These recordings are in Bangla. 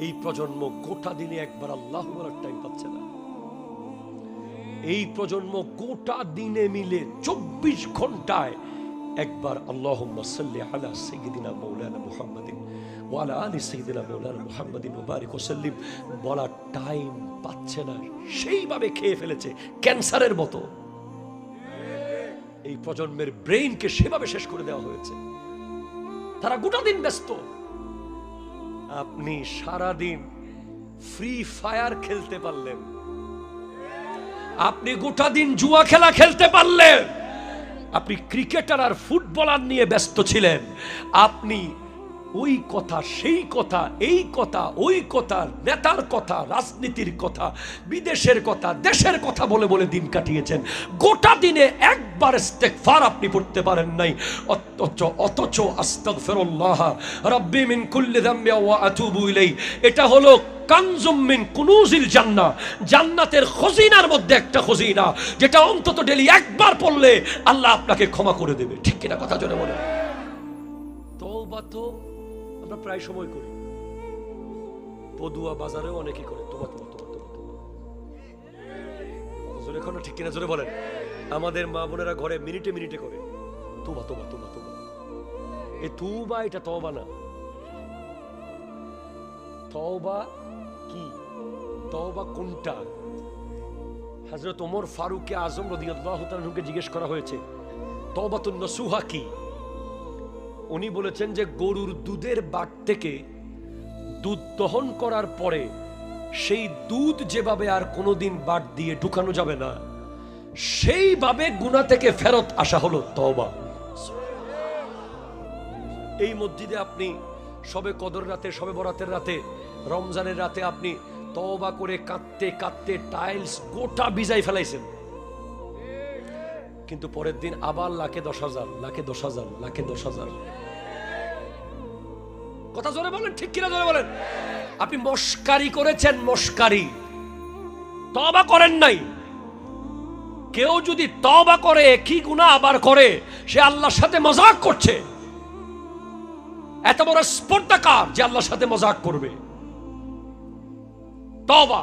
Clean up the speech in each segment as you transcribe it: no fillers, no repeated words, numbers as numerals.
এই প্রজন্ম গোটা দিনে একবার আল্লাহু বলার টাইম পাচ্ছে না। এই প্রজন্ম গোটা দিনে মিলে 24 ঘন্টায় একবার আল্লাহুম্মা সাল্লি আলা সাইয়্যিদিনা মাওলানা মুহাম্মাদিন ওয়া আলা আলি সাইয়্যিদিনা মাওলানা মুহাম্মাদিন ওয়া বারিক ওয়া সাল্লিম বলার টাইম পাচ্ছে না। সেইভাবে খেয়ে ফেলেছে ক্যান্সারের মতো। এই প্রজন্মের ব্রেইনকে সেভাবে শেষ করে দেওয়া হয়েছে। তারা গোটা দিন ব্যস্ত। আপনি সারা দিন ফ্রি ফায়ার খেলতে পারলেন, আপনি গোটা দিন জুয়া খেলা খেলতে পারলেন, আপনি ক্রিকেটার আর ফুটবলার নিয়ে ব্যস্ত ছিলেন। আপনি ওই কথা সেই কথা এই কথা ওই কথা, নেতার কথা রাজনীতির কথা বিদেশের কথা দেশের কথা বলে বলে দিন কাটিয়েছেন। গোটা দিনে একবার ইস্তেগফার আপনি পড়তে পারেন নাই। অথচ আস্তাগফিরুল্লাহ রাব্বি মিন কুল্লি যামবি ওয়া আতুবু ইলাইহি, এটা হলো কানজুম মিন কুনুজিল জান্নাহ, জান্নাতের খজিনার মধ্যে একটা খজিনা, যেটা অন্তত ডেলি একবার পড়লে আল্লাহ আপনাকে ক্ষমা করে দেবে। ঠিক কিনা কথা জোরে বলেন। তওবা তো আমরা প্রায় সময় করি, পদুয়া বাজারেও অনেকেই করে তোবা তোবা তোবা তোবা তোবা। জোরে এখন ঠিক কিনা জোরে বলেন। আমাদের মা বোনেরা ঘরে মিনিটে মিনিটে করে তোবা তোবা তোবা তোবা। এ তুবা এটা তওবা না। তওবা কি? তওবা কোনটা? হযরত ওমর ফারুক আযম রাদিয়াল্লাহু তাআলা আনহুকে জিজ্ঞেস করা হয়েছে তওবাতুন নসুহা কি? উনি বলেছেন যে গরুর দুধের বাট থেকে দুধ দহন করার পরে সেই দুধ যেভাবে আর কোনোদিন বাট দিয়ে ঢুকানো যাবে না, সেইভাবে গুনাহ থেকে ফেরত আসা হলো তওবা। এই মসজিদে আপনি সবে কদর রাতে, সবে বরাতের রাতে, রমজানের রাতে আপনি তওবা করে কাঁদতে কাঁদতে টাইলস গোটা ভিজাই ফেলাইছেন, কিন্তু পরের দিন আবার লাখে 10,000 লাখে 10,000 লাখে 10,000। কথা জোরে বলেন, ঠিক কিনা জোরে বলেন। আপনি মস্কারি করেছেন, মস্কারি, তওবা করেন নাই। কেউ যদি তওবা করে কি গুনাহ আবার করে, সে আল্লাহর সাথে মজাক করছে। এত বড় স্পর্ধাকার যে আল্লাহর সাথে মজাক করবে। তওবা,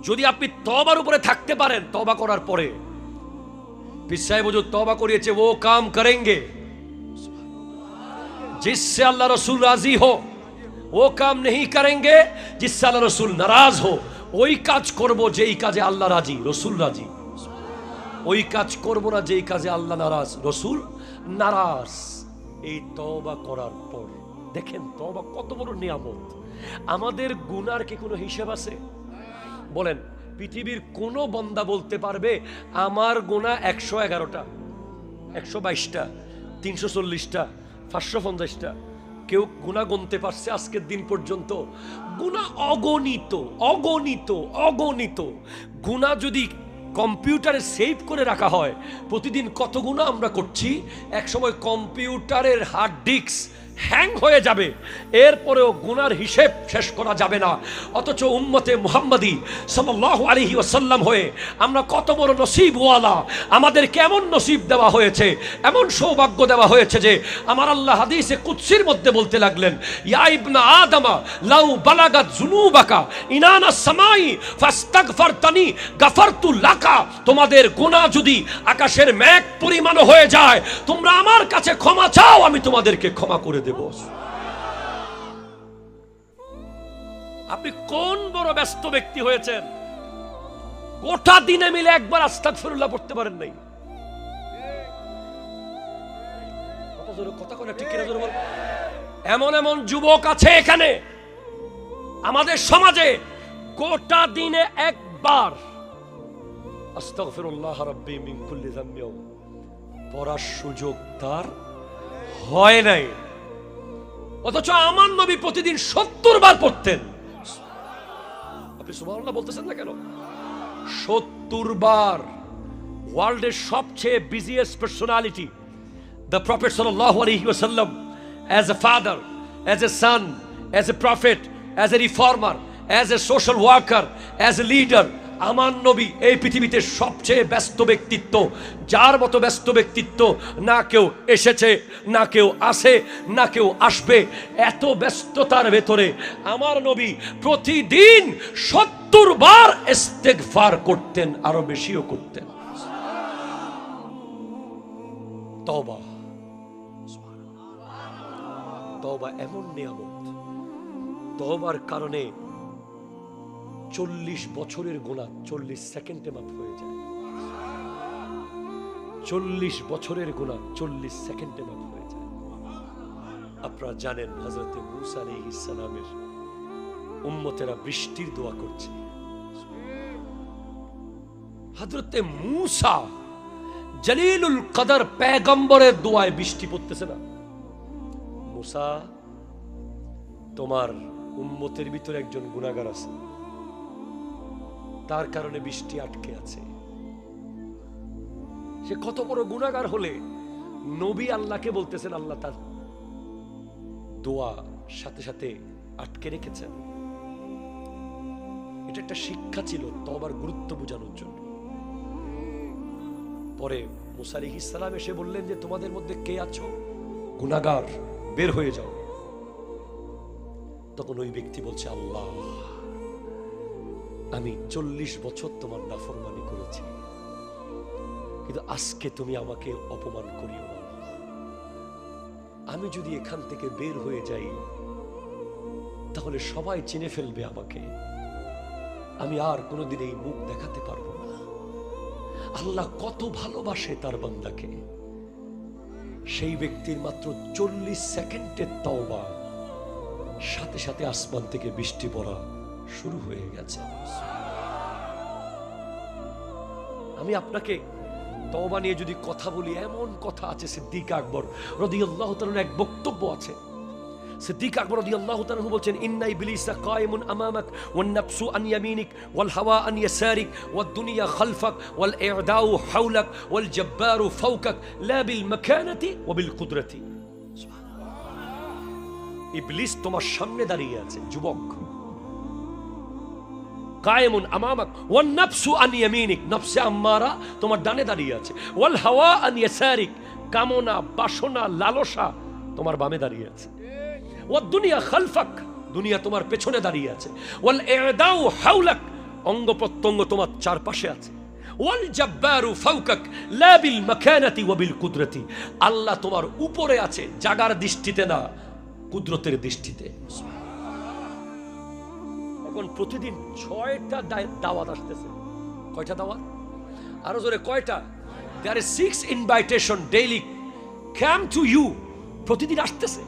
যদি আপনি তওবার উপরে থাকতে পারেন, তওবা করার পরে पीर साहब जो तौबा करिए वो काम करेंगे जिससे अल्लाह रसूल राजी हो, वो काम नहीं करेंगे जिससे अल्लाह रसूल नाराज हो। ওই কাজ করব যেই কাজে আল্লাহ রাজি রসুল রাজি, ওই কাজ করব না যেই কাজে আল্লাহ নারাজ রসুল নারাজ। এই তওবা করার পর দেখেন তওবা কত বড় নিয়ামত। আমাদের গুনার কি কোনো হিসাব আছে? বলেন, পৃথিবীর কোন বান্দা বলতে পারবে আমার গুনাহ 111টা 122টা 340টা 550টা? কেউ গুনাহ গুনতে পারছে আজকের দিন পর্যন্ত? গুনাহ অগণিত অগণিত অগণিত। গুনাহ যদি কম্পিউটারে সেভ করে রাখা হয়, প্রতিদিন কত গুনাহ আমরা করছি, এক সময় কম্পিউটারের হার্ড ডিস্ক হ্যাং হয়ে যাবে, এরপরেও গুনার হিসেব শেষ করা যাবে না। অথচ উম্মতে মুহাম্মাদি সাল্লাল্লাহু আলাইহি ওয়াসাল্লাম হয়ে আমরা কত বড় নসিবওয়ালা। আমাদের কেমন নসিব দেওয়া হয়েছে, এমন সৌভাগ্য দেওয়া হয়েছে যে আমার আল্লাহ হাদিসে কুদসির মধ্যে বলতে লাগলেন, ইয়া ইবনা আদমা লাউ বালাগাত যুনুবাকা ইনানা সামাই ফাস্তাগফারতানি গাফারতু লাকা। তোমাদের গুনাহ যদি আকাশের মেঘ পরিমাণ হয়ে যায়, তোমরা আমার কাছে ক্ষমা চাও, আমি তোমাদেরকে ক্ষমা করে দেব। আপনি কোন বড় ব্যস্ত ব্যক্তি হয়েছেন, গোটা দিনে মিলে একবার আস্তাগফিরুল্লাহ পড়তে পারেন নাই? কথা বলে ঠিক কিনা জোরে বল। এমন এমন যুবক আছে এখানে আমাদের সমাজে, গোটা দিনে একবার আস্তাগফিরুল্লাহ রাব্বি মিন কুল্লি যামবি পড়ার সুযোগ তার হয় নাই। অথচ আমার নবী প্রতিদিন 70 বার পড়তেন। আপনি সুবহানাল্লাহ বলতেছেন না কেন? 70 বার। ওয়ার্ল্ডের সবচেয়ে বিজিয়েস্ট পার্সোনালিটি দ্য প্রফেট সাল্লাল্লাহু আলাইহি ওয়াসাল্লাম, as a father, as a son, as a prophet, as a reformer, as a social worker, as a leader, আমার নবী এই পৃথিবীতে সবচেয়ে ব্যস্ত ব্যক্তিত্ব, যার মতো ব্যস্ত ব্যক্তিত্ব না কেউ এসেছে, না কেউ আসে, না কেউ আসবে। এত ব্যস্ততার ভেতরে আমার নবী প্রতিদিন 70 বার ইস্তেগফার করতেন, আরো বেশিও করতেন। তওবা, তওবা এমন নিয়ামত, তওবার কারণে 40 বছরের গুনাহ 40 সেকেন্ডে মাফ হয়ে যায়। 40 বছরের গুনাহ 40 সেকেন্ডে মাফ হয়ে যায়। আপনারা জানেন হযরত মূসা আলাইহিস সালামের উম্মতেরা বৃষ্টির দোয়া করছে। হযরত মূসা জলিলুল কদর পয়গম্বরের দোয়ায় বৃষ্টি পড়তেছে না। মূসা, তোমার উম্মতের ভিতরে একজন গুনাহগার আছে, তার কারণে বৃষ্টি আটকে আছে। সে কত বড় গুনাহগার হলে নবী আল্লাহকে বলতেছেন, আল্লাহ তার দোয়া সাথে সাথে আটকে রেখেছেন। এটা একটা শিক্ষা ছিল তওবার গুরুত্ব বোঝানোর জন্য। পরে মূসা আলাইহিস সালাম এসে বললেন যে তোমাদের মধ্যে কে আছো গুনাহগার, বের হয়ে যাও। তখন ওই ব্যক্তি বলছে, আল্লাহ আমি 40 বছর তোমার নাফরমানি করেছি, কিন্তু আজকে তুমি আমাকে অপমান করিও না। আমি যদি এখান থেকে বের হয়ে যাই তাহলে সবাই চিনে ফেলবে আমাকে, আমি আর কোনোদিন এই মুখ দেখাতে পারবো না। আল্লাহ কত ভালোবাসে তার বান্দাকে। সেই ব্যক্তির মাত্র 40 সেকেন্ডের তওবা, সাথে সাথে আসমান থেকে বৃষ্টি পড়া শুরু হয়ে গেছে। আমি আপনাকে তওবা নিয়ে যদি কথা বলি, এমন কথা আছে। সিদ্দিক আকবর রাদিয়াল্লাহু তাআলা এক বক্তব্য আছে। সিদ্দিক আকবর রাদিয়াল্লাহু তাআলা বলছেন, ইন্না ইবলিসা কায়িমুন আমামাক ওয়ান নাফসু আন ইয়ামিনিক ওয়াল হাওয়া আন ইয়াসারিক ওয়াদ দুনিয়া খালফাক ওয়াল ই'দাউ হাওলাক ওয়াল জাব্বারু ফাওকাক লা বিল মাকানাতি ওয়া বিল কুদরতি। ইবলিস তোমার সামনে দাঁড়িয়ে আছে যুবক, কায়েমুন আমামাক ওয়ান নাফসু আন ইয়ামিনিক, নফসে আম্মারা তোমার ডানে দাঁড়িয়ে আছে, ওয়াল হাওয়া আন ইয়াসারিক, কামনা বাসনা লালসা তোমার বামে দাঁড়িয়ে আছে, ওয়াদ দুনিয়া খালফাক, দুনিয়া তোমার পেছনে দাঁড়িয়ে আছে, ওয়াল ই'দাউ হাওলাক, অঙ্গ প্রত্যঙ্গ তোমার চারপাশে আছে, ওয়াল জাব্বারু ফাওকাক লা বিল মাকানাতি ওয়া বিল কুদরতি, আল্লাহ তোমার উপরে আছে, জাগার দৃষ্টিতে না, কুদরতের দৃষ্টিতে। এখন প্রতিদিন 6টা দাওয়াত আসতেছে। কয়টা দাওয়াত? আরো জোরে কয়টা? there is 6 invitation daily come to you, প্রতিদিন আসতেছে।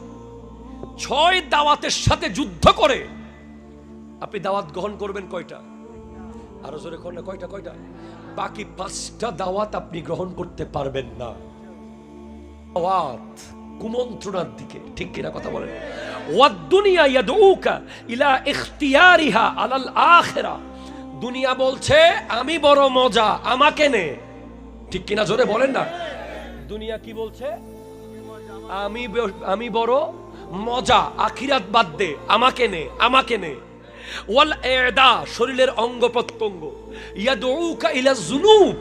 6 দাওয়াতের সাথে যুদ্ধ করে আপনি দাওয়াত গ্রহণ করবেন কয়টা? আরো জোরে কোন কয়টা? কয়টা? বাকি 5টা দাওয়াত আপনি গ্রহণ করতে পারবেন না। দাওয়াত কুমন্ত্রণার দিকে, ঠিক কিনা কথা বলেন? ওয়াদ দুনিয়া ইয়াদউকা ইলা ইখতিয়ারিহা আলাল আখিরা, দুনিয়া বলছে আমি বড় মজা, আমাকে নে, ঠিক কিনা জোরে বলেন না? দুনিয়া কি বলছে? আমি বড় মজা, আখিরাত বাদ দে, আমাকে নে, আমাকে নে। ওয়াল ই'দা, শরীরের অঙ্গ প্রত্যঙ্গ, ইয়াদউকা ইলা যুনুব,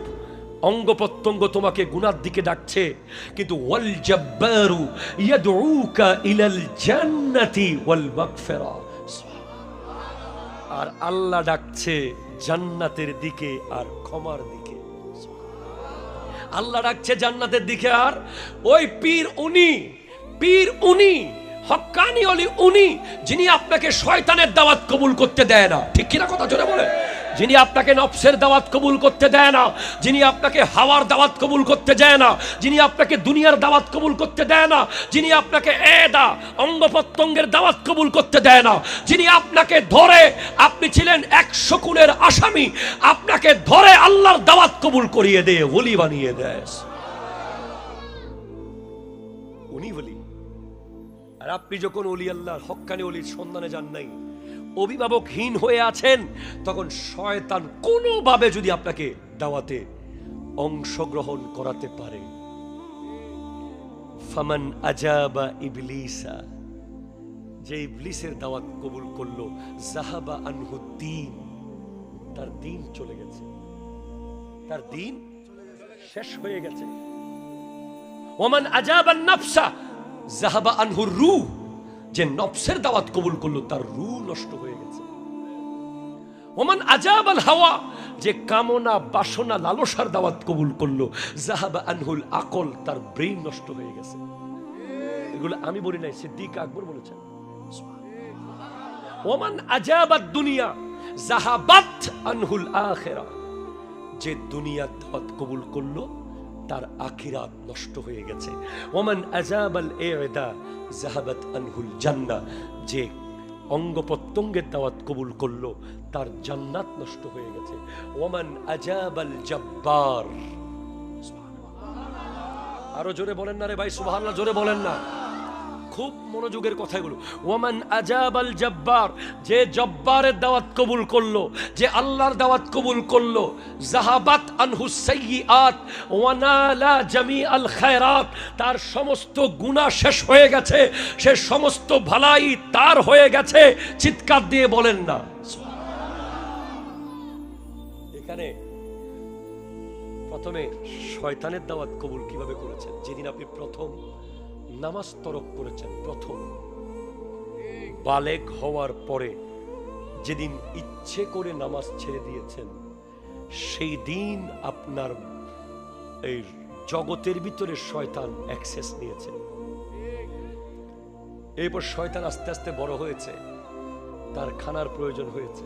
অঙ্গ প্রত্যঙ্গ তোমাকে গুনার দিকে ডাকছে, কিন্তু ওয়াল জাব্বারু ইয়াদউকা ইলাল জান্নাতি ওয়াল মাগফিরা, আর আল্লাহ ডাকছে জান্নাতের দিকে আর ক্ষমার দিকে। আল্লাহ ডাকছে জান্নাতের দিকে, আর ওই পীর উনি হক্কানি ওলি উনি, যিনি আপনাকে শয়তানের দাওয়াত কবুল করতে দেয় না, ঠিক কিনা কথা জোরে বলে? যিনি আপনাকে নফসের দাওয়াত কবুল করতে দেয় না, যিনি আপনাকে হাওয়ার দাওয়াত কবুল করতে দেয় না, যিনি আপনাকে দুনিয়ার দাওয়াত কবুল করতে দেয় না, যিনি আপনাকে এদা অঙ্গ প্রত্যঙ্গের দাওয়াত কবুল করতে দেয় না, যিনি আপনাকে ধরে, আপনি ছিলেন 100 খুনের আসামি, আপনাকে ধরে আল্লাহর দাওয়াত কবুল করিয়ে দেয়, ওলি বানিয়ে দেয়, উনি ওলি। আর আপনি যখন ওলি আল্লাহর হক্কানি ওলির সন্ধানে যান নাই, অভিভাবকহীন হয়ে আছেন, তখন শয়তান কোনোভাবে যদি আপনাকে দাওয়াতে অংশগ্রহণ করাতে পারে, ফামান আজাবা ইবলিসা, যে ইবলিসের দাওয়াত কবুল করলো, যাহাবা আনহু দ্বীন, তার দিন চলে গেছে, তার দিন শেষ হয়ে গেছে। ওমান আজাবান নাফসা যাহাবা আনহুর রূহ, যে নফসের দাওয়াত কবুল করলো তার রূহ নষ্ট হয়ে গেছে। ওমান আজাবাল হাওয়া, যে কামনা বাসনা লালসার দাওয়াত কবুল করলো, যাহাবা আনহুল আকল, তার ব্রেইন নষ্ট হয়ে গেছে। এগুলো আমি বলি নাই, সিদ্দিক আকবর বলেছেন। ওমান আজাবাদ দুনিয়া যাহাবাত আনহুল আখিরা, যে দুনিয়ার দাওয়াত কবুল করলো তার আখিরাত নষ্ট হয়ে গেছে। ওমান আজাবাল ইদা যাহাবাত আনহুল জান্নাহ, যে অঙ্গ প্রত্যঙ্গের দাওয়াত কবুল করলো তার জান্নাত নষ্ট হয়ে গেছে। ওমান আজাবাল জব্বার, আরো জোরে বলেন না রে ভাই, সুবহানাল্লাহ, জোরে বলেন না, খুব মনোযোগের কথাগুলো। ওয়ামান আজাবাল জব্বার, যে জব্বারের দাওয়াত কবুল করলো, যে আল্লাহর দাওয়াত কবুল করলো, যাহাবাত আনহু সাইয়্যাত ওয়া নালা জামিআল খায়রাত, তার সমস্ত গুনাহ শেষ হয়ে গেছে, সে সমস্ত ভালাই তার হয়ে গেছে। চিৎকার দিয়ে বলেন না। এখানে প্রথমে শয়তানের দাওয়াত কবুল কিভাবে করেছেন? যেদিন আপনি প্রথম নামাজ তরক করেছেন, প্রথম বালেগ হওয়ার পরে যেদিন ইচ্ছে করে নামাজ ছেড়ে দিয়েছেন, সেই দিন আপনার এই জগতের ভিতরে শয়তান অ্যাক্সেস নিয়েছে। এরপর শয়তান আস্তে আস্তে বড় হয়েছে, তার খানার প্রয়োজন হয়েছে,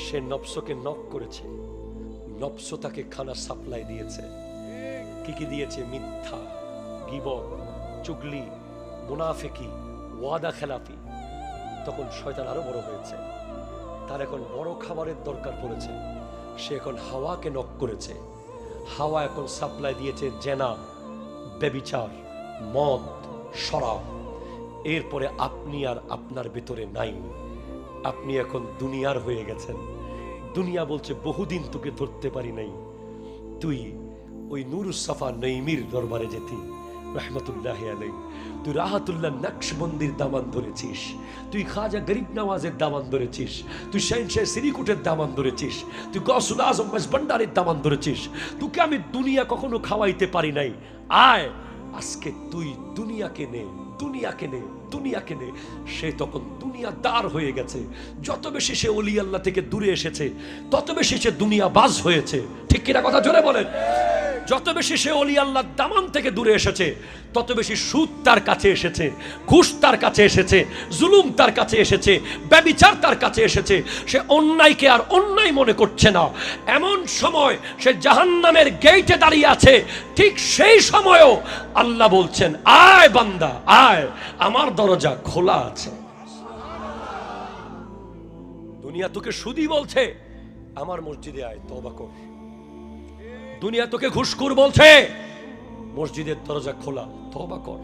সে নফসকে নক করেছে, নফস তাকে খানা সাপ্লাই দিয়েছে। কি কি দিয়েছে? মিথ্যা, গীবত, চুগলি, মুনাফিকি, ওয়াদা খেলাফি। তখন শয়তান আরো বড় হয়েছে, তার এখন বড় খাবারের দরকার পড়েছে, সে এখন হাওয়াকে নক করেছে। হাওয়া এখন সাপ্লাই দিয়েছে জেনা, ব্যভিচার, মদ, শরাব। এরপরে আপনি আর আপনার ভিতরে নাই, আপনি এখন দুনিয়ার হয়ে গেছেন। দুনিয়া বলছে বহুদিন তোকে ধরতে পারি নাই, তুই ওই নুরুস-সাফা নঈমীর দরবারে যেতি রহমতুল্লাহি আলাইহি, তুই রাহাতুল্লাহ নকশবন্দির দামান ধরেছিস, তুই খাজা গরিব নওয়াজের দামান ধরেছিস, তুই শাহীনশাহ সিরিকুটের দামান ধরেছিস, তুই গৌসুল আজম মাঝভান্ডারের দামান ধরেছিস। তোকে আমি দুনিয়া কখনো খাওয়াইতে পারি নাই, আয় আজকে তুই দুনিয়াকে নে, দুনিয়াকে নে, দুনিয়াকে নে। সে তখন দুনিয়াদার হয়ে গেছে। যত বেশি সে ওলি আল্লাহ থেকে দূরে এসেছে, তত বেশি সে দুনিয়াবাজ হয়েছে। ঠিক কিনা কথা জোরে বলেন? যত বেশি সে ওলি আল্লাহর দামান থেকে দূরে এসেছে, তত বেশি সুদ তার কাছে এসেছে, ঘুষ তার কাছে এসেছে, জুলুম তার কাছে এসেছে, ব্যভিচার তার কাছে এসেছে। সে অন্যায়কে আর অন্যায় মনে করছে না। এমন সময় সে জাহান্নামের গেটে দাঁড়িয়ে আছে। ঠিক সেই সময়ও আল্লাহ বলছেন, আয় বান্দা আয়, আমার দরজা খোলা আছে। দুনিয়া তোকে সুদী বলছে, আমার মসজিদে আয়, তওবা কর। দুনিয়া তোকে ঘুষখোর বলছে, মসজিদের দরজা খোলা, তওবা কর।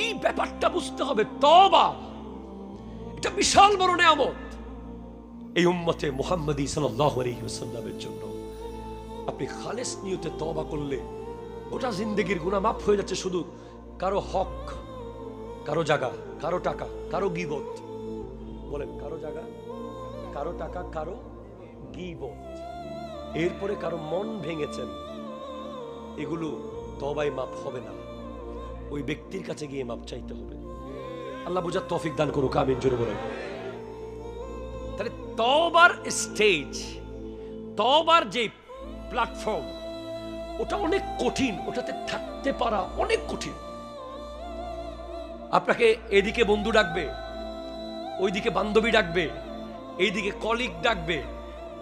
এই ব্যাপারটা বুঝতে হবে। তওবা এটা বিশাল বড় নিয়ামত এই উম্মতে মুহাম্মদী সাল্লাল্লাহু আলাইহি ওয়াসাল্লামের জন্য। আপনি খালেস নিয়তে তওবা করলে গোটা জিন্দেগির গুনাহ মাফ হয়ে যাচ্ছে। শুধু কারো হক, কারো জায়গা, কারো টাকা, কারো গীবত, বলেন কারো জায়গা, কারো টাকা, কারো গীবত, এরপরে কারো মন ভেঙেছেন, এগুলো তওবায় মাফ হবে না। ওই ব্যক্তির কাছে গিয়ে মাফ চাইতে হবে। আল্লাহ বুঝার তৌফিক দান করুক, আমিন জোরে বলেন। তাহলে তওবার স্টেজ, তওবার যে প্ল্যাটফর্ম, ওটা অনেক কঠিন, ওটাতে থাকতে পারা অনেক কঠিন। আপনাকে এদিকে বন্ধু ডাকবে, ওইদিকে বান্ধবী ডাকবে, এইদিকে কলিগ ডাকবে,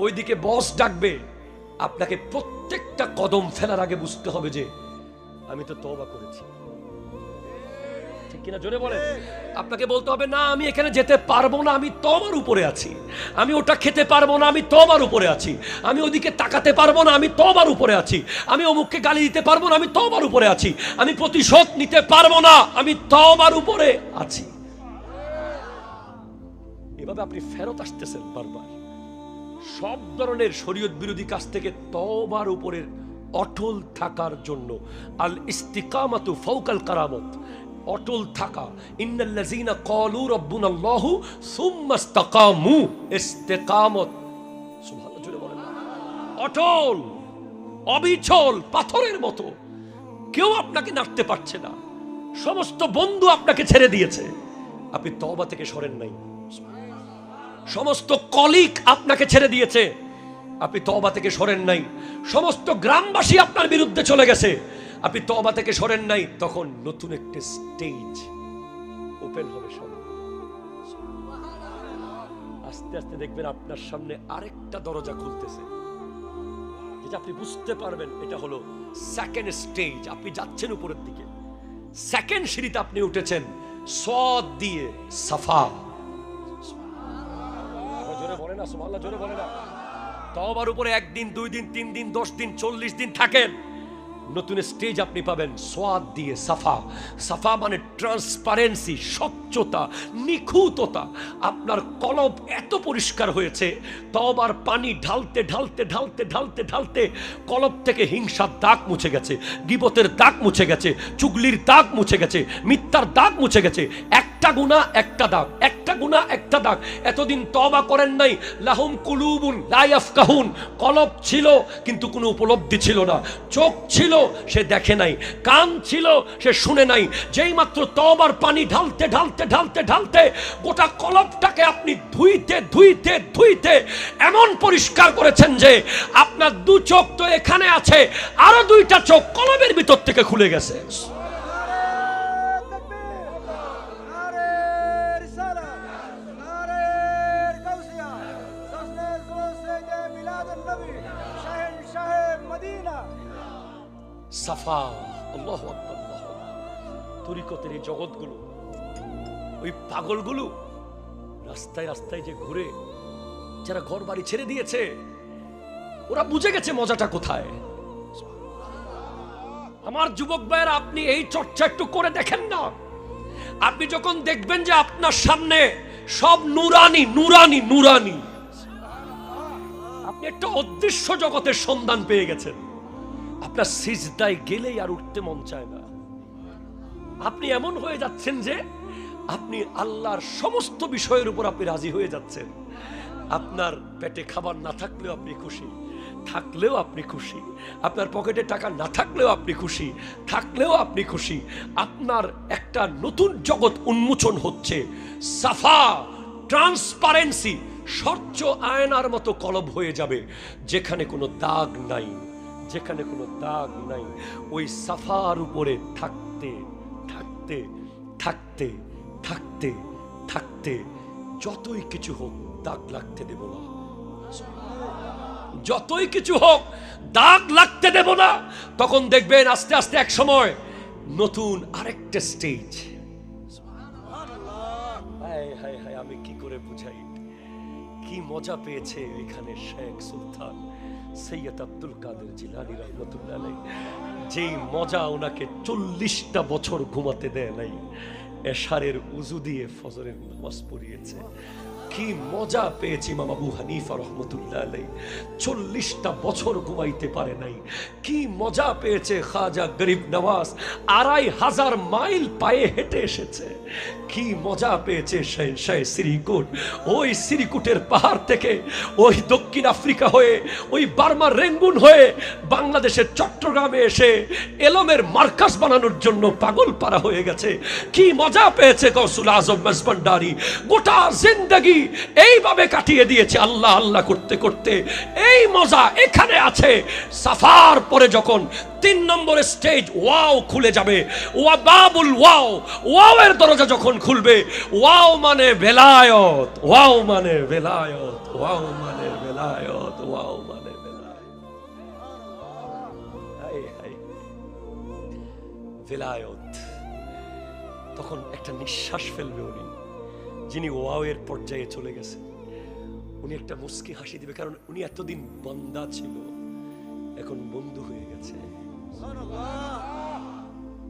ওইদিকে বস ডাকবে। আপনাকে প্রত্যেকটা কদম ফেলার আগে বুঝতে হবে যে আমি তো তওবা করেছি। ঠিক কিনা জোরে বলেন? আপনাকে বলতে হবে না আমি এখানে যেতে পারবো না, আমি তওবার উপরে আছি। আমি ওটা খেতে পারবো না, আমি তওবার উপরে আছি। আমি ওদিকে তাকাতে পারবো না, আমি তওবার উপরে আছি। আমি অমুককে গালি দিতে পারবো না, আমি তওবার উপরে আছি। আমি প্রতিশোধ নিতে পারবো না, আমি তওবার উপরে আছি। এভাবে আপনি ফেরত আসতেছেন বারবার। সব ধরনের শরীয়ত বিরোধী কাজ থেকে তওবার উপরে অটল থাকার জন্য আল ইস্তিকামাতু ফাওকাল কারামত, অটল থাকা। ইন্নাল্লাযীনা ক্বালু রাব্বুনাল্লাহু সুম্মা ইসতাকামু, ইস্তেকামত, সুবহানাল্লাহ জোরে বলেন, অটল অবিচল পাথরের মতো। কেউ আপনাকে নাড়তে পারছে না, সমস্ত বন্ধু আপনাকে ছেড়ে দিয়েছে, আপনি তওবা থেকে সরেন নাই। সমস্ত কলিগ আপনাকে ছেড়ে দিয়েছে, আপনি তওবা থেকে সরেন নাই। সমস্ত গ্রামবাসী আপনার বিরুদ্ধে চলে গেছে, আপনি তওবা থেকে সরেন নাই। তখন নতুন একটা স্টেজ ওপেন হবে সামনে। আস্তে আস্তে দেখবেন আপনার সামনে আরেকটা দরজা খুলতেছে, যেটা আপনি বুঝতে পারবেন এটা হলো সেকেন্ড স্টেজ। আপনি যাচ্ছেন উপরের দিকে, সেকেন্ড সিঁড়িতে আপনি উঠেছেন, সদ দিয়ে সাফা। জোরে বলে না সুবহানাল্লাহ, জোরে বলে না। তওবার উপরে 1 দিন 2 দিন 3 দিন 10 দিন 40 দিন থাকেন, নতুন স্টেজ আপনি পাবেন সোয়াদ দিয়ে সাফা। সাফা মানে ট্রান্সপারেন্সি, স্বচ্ছতা, নিখুঁততা। আপনার কলব এত পরিষ্কার হয়েছে, তওবার পানি ঢালতে ঢালতে ঢালতে ঢালতে ঢালতে কলব থেকে হিংসার দাগ মুছে গেছে, গীবতের দাগ মুছে গেছে, চুগলির দাগ মুছে গেছে, মিথ্যার দাগ মুছে গেছে। একটা গুনাহ একটা দাগ, একটা গুনাহ একটা দাগ। এতদিন তওবা করেন নাই। লাহুম কুলুবুন লা ইয়াফকাহুন, কলব ছিল কিন্তু কোনো উপলব্ধি ছিল না, চোখ ছিল সে দেখে নাই, কান ছিল সে শুনে নাই। যেই মাত্র তওবার পানি ঢালতে ঢালতে ঢালতে ঢালতে গোটা কলবটাকে আপনি ধুইতে ধুইতে ধুইতে এমন পরিষ্কার করেছেন যে আপনার 2 চোখ তো এখানে আছে, আরো 2টা চোখ কলবের ভিতর থেকে খুলে গেছে। সাফা, আল্লাহু আকবার, আল্লাহু আকবার। তরিকতের এই জগৎগুলো, ওই পাগলগুলো রাস্তায় রাস্তায় যে ঘুরে, যারা ঘর বাড়ি ছেড়ে দিয়েছে, ওরা বুঝে গেছে মজাটা কোথায়। আমার যুবক ভাইয়েরা, আপনি এই চর্চা একটু করে দেখেন না। আপনি যখন দেখবেন যে আপনার সামনে সব নুরানি নুরানি নুরানি, আপনি একটা অদৃশ্য জগতের সন্ধান পেয়ে গেছেন, আপনার সিজদায় গেলেই আর উঠতে মন চায় না। আপনি এমন হয়ে যাচ্ছেন যে আপনি আল্লাহর সমস্ত বিষয়ের উপর আপনি রাজি হয়ে যাচ্ছেন। আপনার পেটে খাবার না থাকলেও আপনি খুশি, থাকলেও আপনি খুশি। আপনার পকেটে টাকা না থাকলেও আপনি খুশি, থাকলেও আপনি খুশি। আপনার একটা নতুন জগৎ উন্মোচন হচ্ছে। সাফা, ট্রান্সপারেন্সি, স্বচ্ছ আয়নার মতো কলব হয়ে যাবে, যেখানে কোনো দাগ নাই, যেখানে কোনো দাগ নাই। ওই সাফার উপরে থাকতে থাকতে থাকতে থাকতে থাকতে যতই কিছু হোক দাগ লাগতে দেব না, যতই কিছু হোক দাগ লাগতে দেব না। তখন দেখবেন আস্তে আস্তে এক সময় নতুন আরেকটা স্টেজ। হায় হায় হায়, আমি কি করে বুঝাই, কি মজা পেয়েছে এখানে শেখ সুলতান সৈয়দ আব্দুল কাদের জিলানী রহমতুল্লাহ আলাইহি। যেই মজা ওনাকে 40টা বছর ঘুমাতে দেয় নাই, এশারের উজু দিয়ে ফজরের নামাজ পড়িয়েছে। কি মজা পেয়েছে ইমাম আবু হানিফা রহমতুল্লাহ আলাইহি, 40টা বছর ঘুমাইতে পারে নাই। কি মজা পেয়েছে খাজা গরিব নওয়াজ, 2500 মাইল পায়ে হেঁটে এসেছে। কি মজা পেয়েছে শাহ শ্রীকুট, ওই শ্রীকুটের পাহাড় থেকে ওই দক্ষিণ আফ্রিকা হয়ে ওই বার্মার রেঙ্গুন হয়ে বাংলাদেশের চট্টগ্রামে এসে এলমের মার্কাজ বানানোর জন্য পাগল পারা হয়ে গেছে। কি মজা পেয়েছে গৌসুল আজম মেজবান্ডারি, গোটা জিন্দেগি এইভাবে কাটিয়ে দিয়েছে আল্লাহ আল্লাহ করতে করতে। এই মজা এখানে আছে। সাফার পরে যখন 3 নম্বরের স্টেজ ওয়াও খুলে যাবে, ওয়া বাবুল ওয়াও, ওয়াও এর দরজা যখন খুলবে, ওয়াও মানে বেলায়েত, ওয়াও মানে বেলায়েত, ওয়াও মানে বেলায়েত, ওয়াও মানে বেলায়েত। হায় হায়, বেলায়েত। তখন একটা নিঃশ্বাস ফেলবে উনি, যিনি ওয়াও এর পর্যায়ে চলে গেছে। উনি একটা মুস্কি হাসি দিবে, কারণ উনি এতদিন বান্দা ছিল, এখন বন্ধু হয়ে গেছে।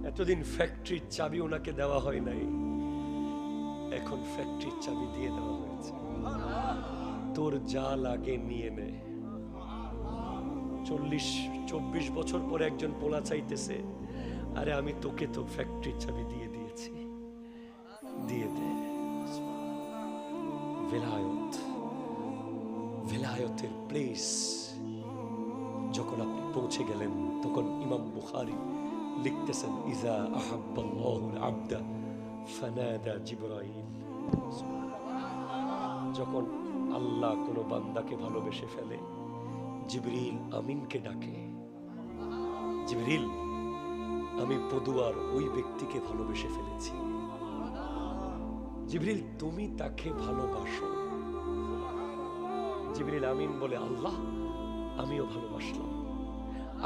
এতদিন ফ্যাক্টরির চাবি ওনাকে দেওয়া হয় নাই, এখন ফ্যাক্টরির চাবি দিয়ে দেওয়া হয়েছে। তোর যা লাগে নিয়ে নে। 40-24 বছর পরে একজন পোলা চাইতেছে, আরে আমি তোকে তো ফ্যাক্টরির চাবি দিয়ে দিয়েছি। ভেলায়ত, ভেলায়তের প্লেস যখন আপনি পৌঁছে গেলেন, তখন ইমাম বুখারী লিখতেছেন, ইজা আহাব্বাল্লাহুল আবদা ফানাদা জিবরাইল। যখন আল্লাহ কোনো বান্দাকে ভালোবেসে ফেলে, জিবরিল আমিনকে ডাকে, জিবরিল আমি পদুয়ার ওই ব্যক্তিকে ভালোবেসে ফেলেছি। জিবরিল তুমি তাকে ভালোবাসো। জিবরিল আমিন বলে, আল্লাহ আমিও ভালোবাসলাম।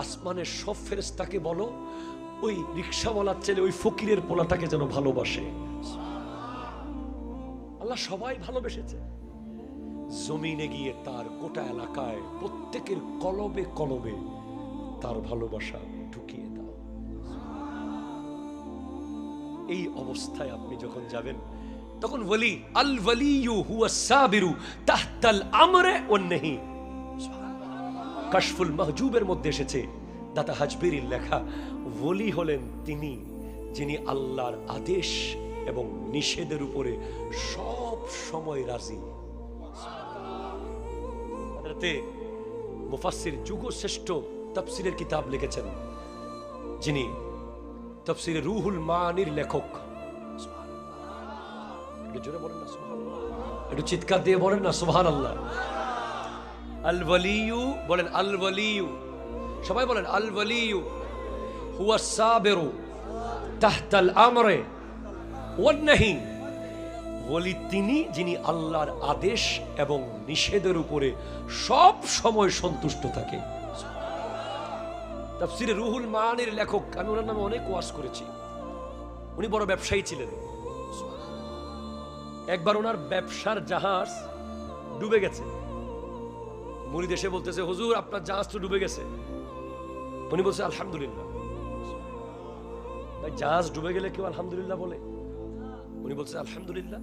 আসমানের সব ফেরেশতাকে বলো ওই রিকশাওয়ালার ছেলে ওই ফকিরের পোলাটাকে যেন ভালোবাসে। আল্লাহ সবাই ভালোবেসেছে। জমিনে গিয়ে তার গোটা এলাকায় প্রত্যেকের কলবে কলবে তার ভালোবাসা ঢুকিয়ে দাও। এই অবস্থায় আপনি যখন যাবেন, তখন ওয়ালি আল ওয়ালিয়ু হুয়া সাবিরু তাহতাল আমরে ওয়ান নাহি। কাশফুল মাহজুবের মধ্যে এসেছে, দাতা হাজবিরির লেখা, ওলি হলেন তিনি যিনি আল্লাহর আদেশ এবং নিষেধের উপরে সব সময় রাজি। হযরতে মুফাসসির যুগশ্রেষ্ঠ তাফসীরের কিতাব লিখেছেন, যিনি তাফসীরে রুহুল মানির লেখক। একটু জোরে বলেন না সুবহানাল্লাহ, একটু চিৎকার দিয়ে বলেন না সুবহানাল্লাহ। আল ওয়ালিয়ু বলেন, আল ওয়ালিয়ু, সবাই বলেন আল ওয়ালিয়ু হুয়া সাবিরু তাহতাল আমরে ওয়ান নাহি। ওলি তিনি যিনি আল্লাহর আদেশ এবং নিষেধের উপরে সব সময় সন্তুষ্ট থাকে। তাফসীরে রুহুল মানির লেখক, আমি ওনার নামে অনেক ওয়াজ করেছি। উনি বড় ব্যবসায়ী ছিলেন। একবার ওনার ব্যবসার জাহাজ ডুবে গেছে। মুরিদ এসে বলতেছে, হুজুর আপনার জাহাজ তো ডুবে গেছে। উনি বলছে আলহামদুলিল্লাহ। ভাই জাহাজ ডুবে গেলে কেউ আলহামদুলিল্লাহ বলে? উনি বলছে আলহামদুলিল্লাহ।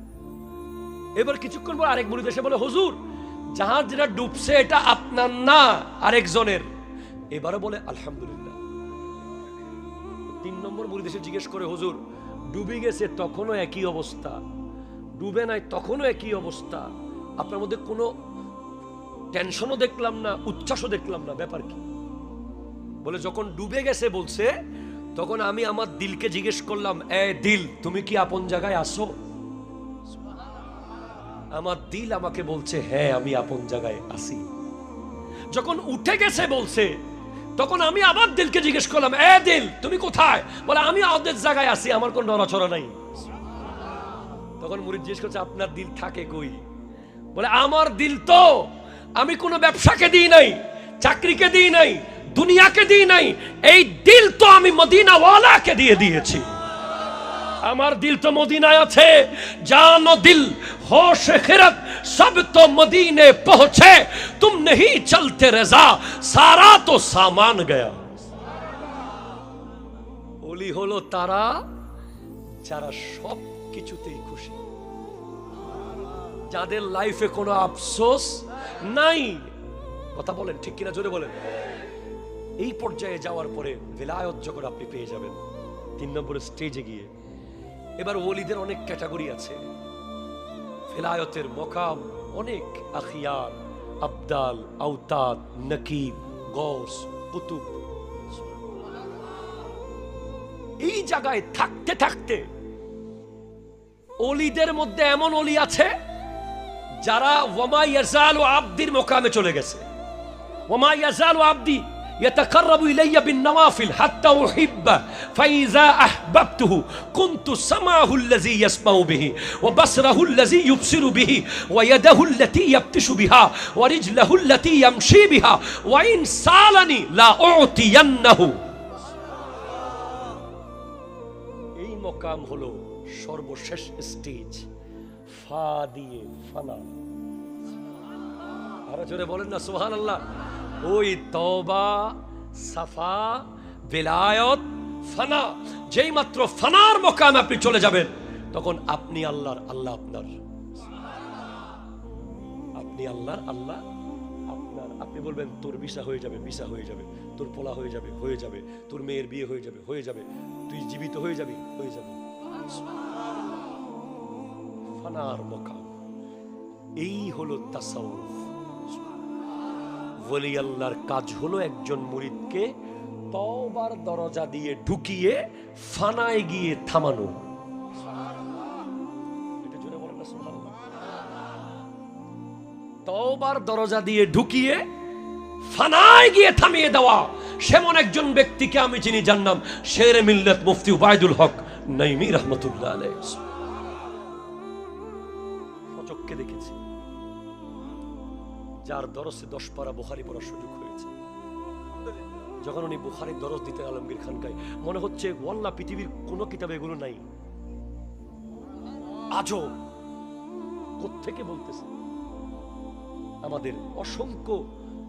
এবার কিছুক্ষণ পর আরেক মুরিদ এসে বলে, হুজুর জাহাজ যেটা ডুবছে এটা আপনার না, আরেকজনের। এবারও বলে আলহামদুলিল্লাহ। 3 নম্বর মুরিদ এসে জিজ্ঞেস করে, হুজুর ডুবে গেছে তখনও একই অবস্থা, ডুবে নাই তখনও একই অবস্থা, আপনার মধ্যে কোনো টেনশনও দেখলাম না, উচ্ছ্বাসও দেখলাম না, ব্যাপার কি? বলে যখন ডুবে গেছে বলছে, তখন আমি আমার দিলকে জিজ্ঞেস করলাম, এ দিল তুমি কি আপন জায়গায় আসো? আমার দিল আমাকে বলছে হ্যাঁ আমি আপন জায়গায় আছি। যখন উঠে গেছে বলছে, তখন আমি আমার দিলকে জিজ্ঞেস করলাম, এ দিল তুমি কোথায়? বলে আমি আমাদের জায়গায় আছি, আমার কোনো নড়াচড়া নাই। তখন মুরিদ জিজ্ঞেস করছে, আপনার দিল থাকে কই? বলে আমার দিল তো আমি কোনো ব্যবসাকে দিই নাই, চাকরিকে দিই নাই, দুনিয়াকে দিই নাই, এই দিল তো আমি মদিনাওয়ালাকে দিয়ে দিয়েছি। আমার দিল তো মদিনায় আছে। জানো দিল होश खिरत सब तो मदीने पहुंचे, तुम नहीं चलते रजा सारा तो सामान गया। ওলি হলো তারা যারা সব কিছুতেই খুশি, যাদের লাইফে কোনো আফসোস নাই। কথা বলেন ঠিক কিনা, জোরে বলেন। এই পর্যায়ে যাওয়ার পরে ভেলায়ত যখন আপনি পেয়ে যাবেন, 3 নম্বরের স্টেজে গিয়ে, এবার ওলিদের অনেক ক্যাটাগরি আছে। ভেলায়তের মকাম অনেক, আখিয়ার, আবদাল, আওতাদ, নকিব, গৌস, কুতুব। এই জায়গায় থাকতে থাকতে ওলিদের মধ্যে এমন ওলি আছে যারা ওয়ামা ইয়াজালু আবদির মকামে চলে গেছে। ওয়ামা ইয়াজালু আবদি يتقرب إلي بالنوافل حتى أحبه فإذا أحببته كنت سمعه الذي يسمع به وبصره الذي يبصر به ويده التي يبطش بها ورجله التي يمشي بها وإن سألني لا أعطينه। এই মকাম হলো সর্বশেষ স্টেজ, ফা দিয়ে ফানা। আরো জোরে বলেন না সুবহানাল্লাহ। ওই তওবা, সাফা, বেলায়ত, ফানা, যেই মাত্র ফানার মকামে আপনি চলে যাবেন, তখন আপনি আল্লাহর, আল্লাহ আপনার। আপনি আল্লাহর, আল্লাহ আপনার। আপনি বলবেন তোর ভিসা হয়ে যাবে, ভিসা হয়ে যাবে, তোর পোলা হয়ে যাবে, হয়ে যাবে, তোর মেয়ের বিয়ে হয়ে যাবে, হয়ে যাবে, তুই জীবিত হয়ে যাবি, হয়ে যাবে। ফানার মকাম। এই হলো তাসাউফ। ওলি আল্লাহর কাজ হলো একজন মুরিদকে তওবার দরজা দিয়ে ঢুকিয়ে ফানায় গিয়ে থামানো। এটা জোরে বলেন না সুবহানাল্লাহ। তওবার দরজা দিয়ে ঢুকিয়ে ফানায় গিয়ে থামিয়ে দেওয়া। সেমন একজন ব্যক্তিকে আমি চিনি, যার নাম শেরে মিল্লাত মুফতি উবাইদুল হক নাইমি রাহমাতুল্লাহ আলাইহি। সচক্ষে দেখেছি, যার দরসে 10 পারা বুখারী পড়ার সুযোগ হয়েছে। যখন উনি বুখারীর দরস দিতে আলমগীর খানকায়, মনে হচ্ছে ওয়াল্লাহ পৃথিবীর কোনো কিতাবে এগুলো নাই। আজও কোত্থেকে বলতেছে। আমাদের অসংখ্য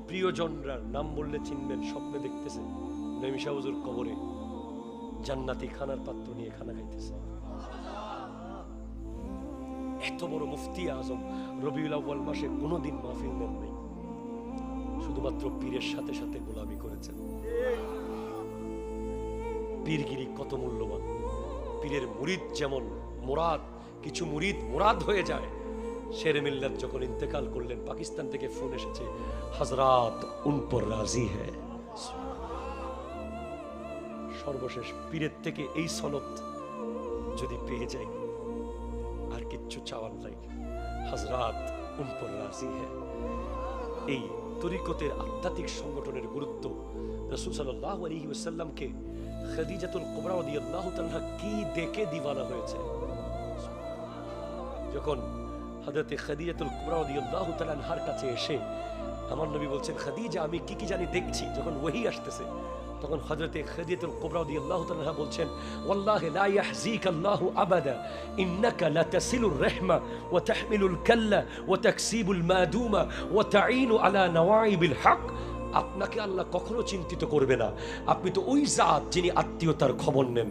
প্রিয়জনরা নাম বললে চিনবেন, স্বপ্নে দেখতেছে নঈম শাহ হুজুর কবরে জান্নাতি খানার পাত্র নিয়ে খানা খাইতেছে। এত বড় মুফতি আজম রবিউল আউয়াল মাসে কোনোদিন মাহফিল নেন নাই, শুধুমাত্র পীরের সাথে সাথে গোলামি করেছেন। পীরগিরি কত মূল্যবান। পীরের মুরিদ যেমন মুরাদ, কিছু মুরিদ মুরাদ হয়ে যায়। শেরে মিল্লাত যখন ইন্তেকাল করলেন, পাকিস্তান থেকে ফোন এসেছে, হযরত উন পর রাজি হ্যায়। সর্বশেষ পীরের থেকে এই সনদ যদি পেয়ে যাই, আর কিচ্ছু চাওয়ার নাই, হযরত উন পর রাজি হ্যায়। এই তরিকতের আধ্যাত্মিক সংগঠনের গুরুত্ব রাসূল সাল্লাল্লাহু আলাইহি ওয়াসাল্লামকে খাদিজাতুল কুবরা রাদিয়াল্লাহু তাআলা কি দেখে দিওয়ানা হয়েছে। যখন হযরতে খাদিজাতুল কুবরা রাদিয়াল্লাহু তাআলা আনহার কাছে এসে আমার নবী বলছেন, খাদিজা আমি কি কি জানি দেখছি, যখন ওহী আসতেছে তখন হযরতে খাদিজাতুল কুবরা রাদিয়াল্লাহু তাআলা আনহা বলছেন, ওয়াল্লাহি লা ইয়াহজিকাল্লাহু আবাদা ইন্নাকা লাতাসিলুর রাহমা ওয়া তাহমিলুল কাল্লা ওয়া তাকসিবুল মাদুমা ওয়া তাঈনু আলা নওয়াইবিল হক। আপনাকে আল্লাহ কখনো চিন্তিত করবে না। আপনি তো ওই জাত যিনি আত্মীয়তার খবর নেন,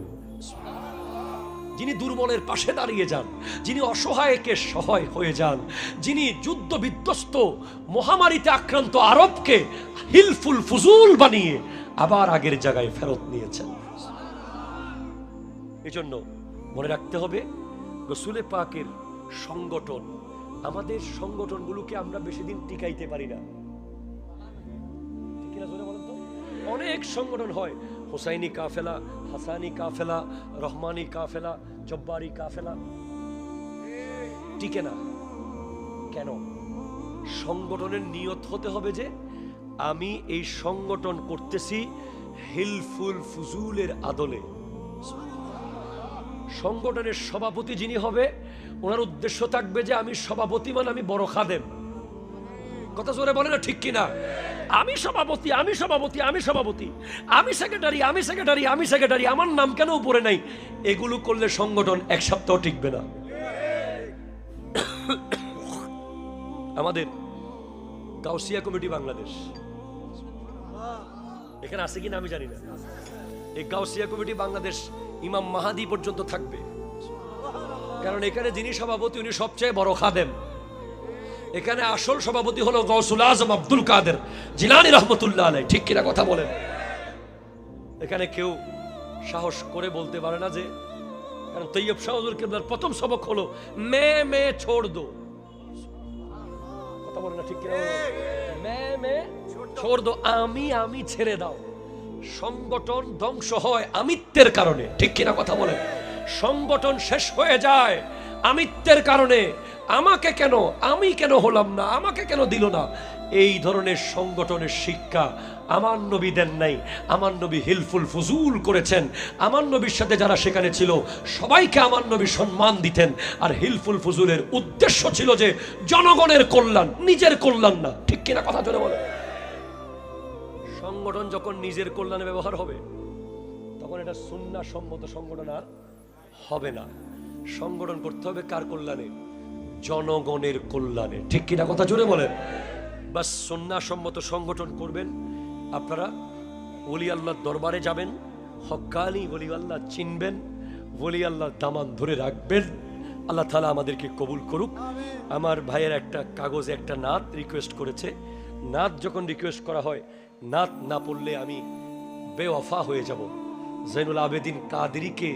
যিনি দুর্বলের পাশে দাঁড়িয়ে যান, যিনি অসহায়কে সহায় হয়ে যান, যিনি যুদ্ধ বিধ্বস্ত মহামারীতে আক্রান্ত আরবকে হিলফুল ফুজুল বানিয়ে আবার আগের জায়গায় ফেরত নিয়েছেন। এজন্য মনে রাখতে হবে রাসূলে পাকের সংগঠন, আমাদের সংগঠনগুলোকে আমরা বেশি দিন টিকাইতে পারি না। ঠিক না জোরে বলেন তো? অনেক সংগঠন হয়, হুসাইনি কাফেলা, হাসানি কাফেলা, রহমানি কাফেলা, জব্বারি কাফেলা, টিকে না কেন? সংগঠনের নিয়ত হতে হবে যে আমি এই সংগঠন করতেছি হিলফুল ফুজুলের আদলে। সংগঠনের সভাপতি যিনি হবে, ওনার উদ্দেশ্য থাকবে যে আমি সভাপতি মানে আমি বড় খাদেম। কথা জোরে বলে না, ঠিক কিনা? আমি সভাপতি, আমি সভাপতি, আমি সভাপতি, আমি সেক্রেটারি, আমি সেক্রেটারি, আমি সেক্রেটারি, আমার নাম কেন উপরে নাই? এগুলো করলে সংগঠন এক সপ্তাহ টিকবে না। আমাদের গাউসিয়া কমিটি বাংলাদেশ এখানে আছে কিনা আমি জানি না। এই গাউসিয়া কমিটি বাংলাদেশ ইমাম মাহাদি পর্যন্ত থাকবে, কারণ এখানে যিনি সভাপতি উনি সবচেয়ে বড় খাদেম। এখানে আসল সভাপতি হলো গাউসুল আজম আব্দুল কাদের জিলানী রাহমাতুল্লাহ আলাইহি। ঠিক কিনা কথা বলেন? এখানে কেউ সাহস করে বলতে পারে না যে, কারণ তৈয়ব শাহ হুজুর কিবলার প্রথম সবক হলো মে ছোড় দো। কথা বলে না, ঠিক কিনা? মে ছোড় দো, আমি ছেড়ে দাও। সংগঠন ধ্বংস হয় আমিত্বের কারণে। ঠিক কিনা কথা বলেন? সংগঠন শেষ হয়ে যায় আমিত্বের কারণে। আমাকে কেন, আমি কেন হলাম না, আমাকে কেন দিল না, এই ধরনের সংগঠনের শিক্ষা আমার নবী দেন নাই। আমার নবী হিলফুল ফুজুল করেছেন। আমার নবীর সাথে যারা সেখানে ছিল সবাইকে আমার নবী সম্মান দিতেন। আর হিলফুল ফুজুলের উদ্দেশ্য ছিল যে জনগণের কল্যাণ, নিজের কল্যাণ না। ঠিক কিনা কথা জোরে বলে? সংগঠন যখন নিজের কল্যাণে ব্যবহার হবে তখন এটা সুন্নাহ সম্মত সংগঠন আর হবে না। সংগঠন করতে হবে কার কল্যাণে? জনগণের কল্যাণে। ঠিক কিনা কথা জোরে বলেন? বাস সুন্নাহ সম্মত সংগঠন করবেন। আপনারা ওলি আল্লাহর দরবারে যাবেন, হক্কানি ওলি আল্লাহ চিনবেন, ওলি আল্লাহর দামান ধরে রাখবেন। আল্লাহ তাআলা আমাদেরকে কবুল করুক। আমার ভাইয়ের একটা কাগজে একটা নাত রিকোয়েস্ট করেছে। নাত যখন রিকোয়েস্ট করা হয়, নাত না পড়লে আমি বেওয়াফা হয়ে যাব। জৈনুল আবেদিন কাদেরীকে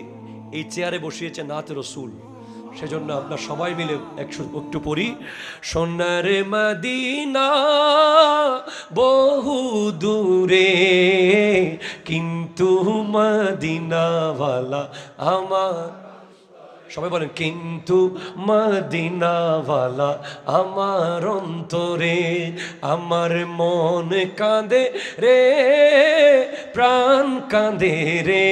এই চেয়ারে বসিয়েছে নাত রসুল। সেজন্য আমরা সবাই মিলে একটু পড়ি, সোনার মদিনা বহু দূরে, কিন্তু মদিনাওয়ালা আমার, সবাই বলেন, কিন্তু মদিনাওয়ালা আমার অন্তরে, আমার মন কাঁদে রে, প্রাণ কাঁদে রে,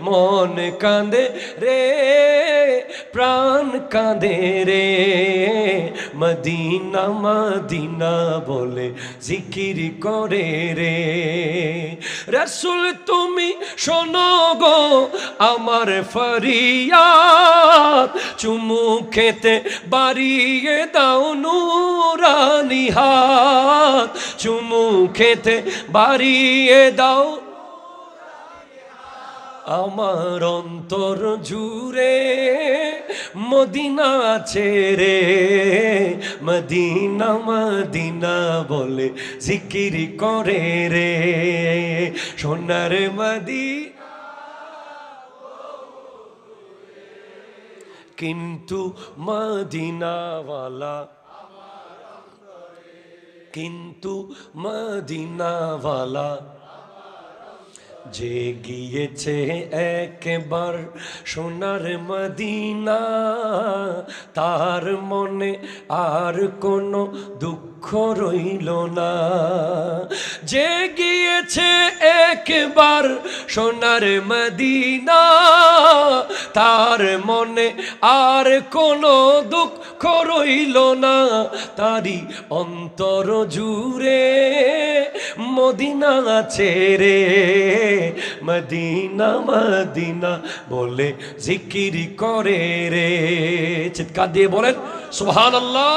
মন কাঁদে রে, প্রাণ কাঁদে রে, মদিনা মদিনা বলে জিকির করে রে। রাসূল তুমি শোনো গো আমার ফরিয়াদ, চুমু খেতে বাড়িয়ে দাও নূরানি হাত, চুমু খেতে বাড়িয়ে দাও আমার অন্তর জুড়ে মদিনা আছে রে, মদিনা মদিনা বলে জিকির করে রে, সোনার মদিনা কিন্তু মদিনাওয়ালা, কিন্তু মদিনাওয়ালা যে গিয়েছে একবার সোনার মদিনা, তার মনে আর কোনো দুঃখ রইল না। যে গিয়েছে একবার সোনার মদিনা, তার মনে আর কোনো দুঃখ রইল না, তারি অন্তর জুড়ে মদিনা আছে রে, মদিনা মদিনা বলে জিকির করে রে। চিৎকার দিয়ে বলেন সুবহানাল্লাহ।